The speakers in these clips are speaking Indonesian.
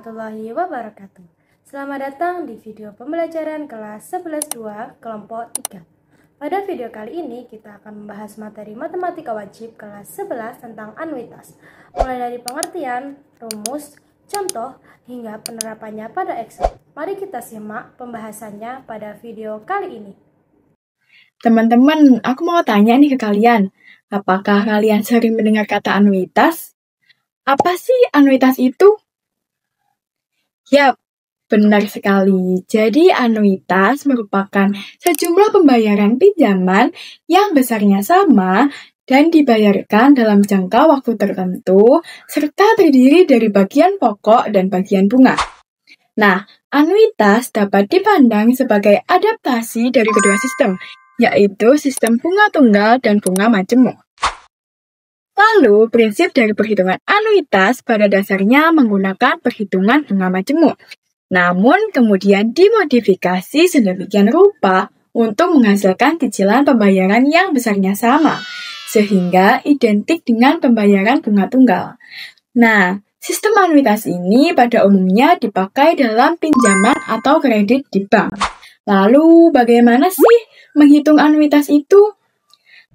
warahmatullahi wabarakatuh. Selamat datang di video pembelajaran kelas 11.2 kelompok 3. Pada video kali ini kita akan membahas materi matematika wajib kelas 11 tentang anuitas, mulai dari pengertian, rumus, contoh, hingga penerapannya pada Excel. Mari kita simak pembahasannya pada video kali ini. Teman-teman, aku mau tanya nih ke kalian, apakah kalian sering mendengar kata anuitas? Apa sih anuitas itu? Yap, benar sekali. Jadi anuitas merupakan sejumlah pembayaran pinjaman yang besarnya sama dan dibayarkan dalam jangka waktu tertentu, serta terdiri dari bagian pokok dan bagian bunga. Nah, anuitas dapat dipandang sebagai adaptasi dari kedua sistem, yaitu sistem bunga tunggal dan bunga majemuk. Lalu, prinsip dari perhitungan anuitas pada dasarnya menggunakan perhitungan bunga majemuk. Namun, kemudian dimodifikasi sedemikian rupa untuk menghasilkan cicilan pembayaran yang besarnya sama, sehingga identik dengan pembayaran bunga tunggal. Nah, sistem anuitas ini pada umumnya dipakai dalam pinjaman atau kredit di bank. Lalu, bagaimana sih menghitung anuitas itu?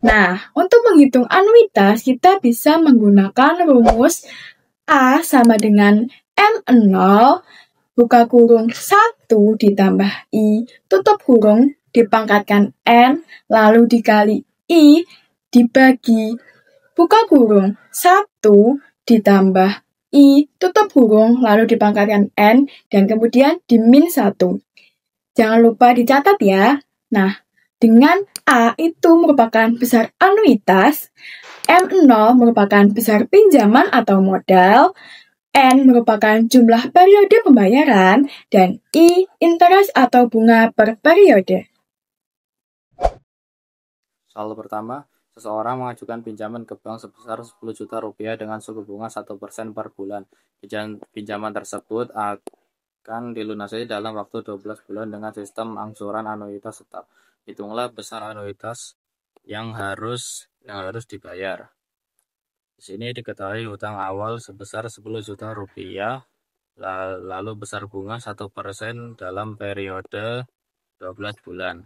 Nah, untuk menghitung anuitas, kita bisa menggunakan rumus A sama dengan M0, buka kurung 1 ditambah I, tutup kurung, dipangkatkan N, lalu dikali I, dibagi, buka kurung 1 ditambah I, tutup kurung, lalu dipangkatkan N, dan kemudian di min 1. Jangan lupa dicatat ya. Nah, dengan A itu merupakan besar anuitas, M0 merupakan besar pinjaman atau modal, N merupakan jumlah periode pembayaran, dan I interest atau bunga per periode. Soal pertama, seseorang mengajukan pinjaman ke bank sebesar 10 juta rupiah dengan suku bunga 1% per bulan. Pinjaman tersebut akan dilunasi dalam waktu 12 bulan dengan sistem angsuran anuitas tetap. Hitunglah besar anuitas yang harus dibayar. Di sini diketahui hutang awal sebesar 10 juta rupiah, lalu besar bunga 1% dalam periode 12 bulan.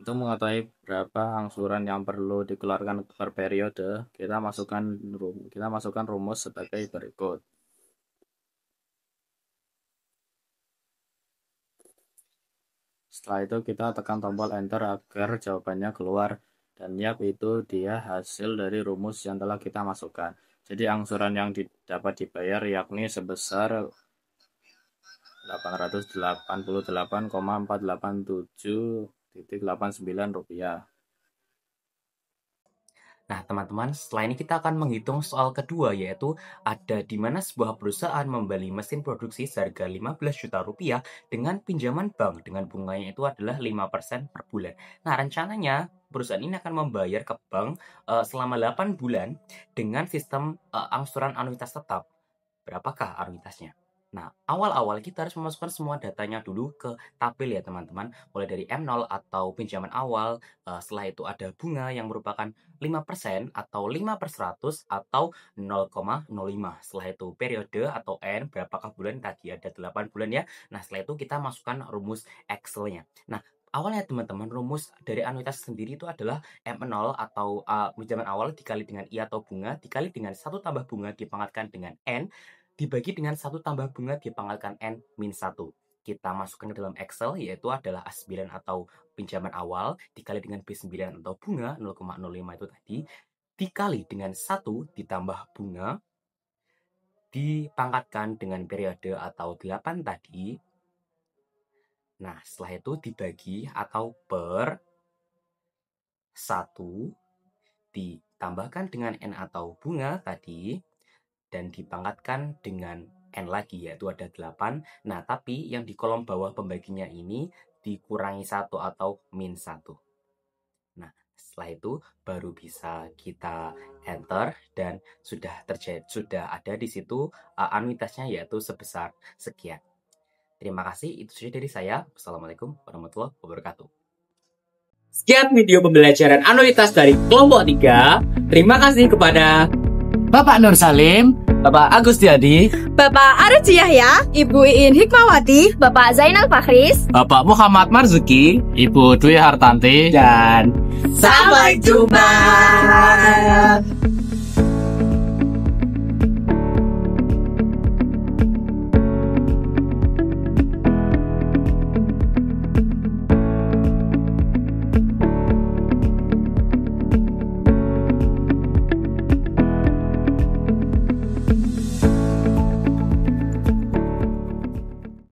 Untuk mengetahui berapa angsuran yang perlu dikeluarkan per periode, kita masukkan rumus sebagai berikut. Setelah itu kita tekan tombol enter agar jawabannya keluar, dan yap, itu dia hasil dari rumus yang telah kita masukkan. Jadi angsuran yang dapat dibayar yakni sebesar 888,487,89 rupiah. Nah, teman-teman, setelah ini kita akan menghitung soal kedua, yaitu ada di mana sebuah perusahaan membeli mesin produksi seharga 15 juta rupiah dengan pinjaman bank dengan bunganya itu adalah 5% per bulan. Nah, rencananya perusahaan ini akan membayar ke bank selama 8 bulan dengan sistem angsuran anuitas tetap. Berapakah anuitasnya? Nah, awal-awal kita harus memasukkan semua datanya dulu ke tabel ya teman-teman. Mulai dari M0 atau pinjaman awal, setelah itu ada bunga yang merupakan 5% atau 5/100 atau 0,05. Setelah itu periode atau N, berapakah bulan tadi ada 8 bulan ya. Nah, setelah itu kita masukkan rumus Excel-nya. Nah, awalnya teman-teman, rumus dari anuitas sendiri itu adalah M0 atau pinjaman awal dikali dengan I atau bunga, dikali dengan 1 tambah bunga dipangkatkan dengan N, dibagi dengan 1 tambah bunga dipangkatkan N-1. Kita masukkan ke dalam Excel, yaitu adalah A9 atau pinjaman awal, dikali dengan B9 atau bunga 0,05 itu tadi, dikali dengan 1 ditambah bunga, dipangkatkan dengan periode atau 8 tadi. Nah, setelah itu dibagi atau per 1, ditambahkan dengan N atau bunga tadi, dan dipangkatkan dengan N lagi, yaitu ada 8. Nah, tapi yang di kolom bawah pembaginya ini dikurangi 1 atau min 1. Nah, setelah itu baru bisa kita enter dan sudah ada di situ anuitasnya, yaitu sebesar sekian. Terima kasih, itu saja dari saya. Wassalamualaikum warahmatullahi wabarakatuh. Sekian video pembelajaran anuitas dari kelompok 3. Terima kasih kepada Bapak Nur Salim Bapak Agustiadi, Bapak Arif Yahya, Ibu Iin Hikmawati, Bapak Zainal Fakhris, Bapak Muhammad Marzuki, Ibu Dwi Hartanti, Dan sampai jumpa.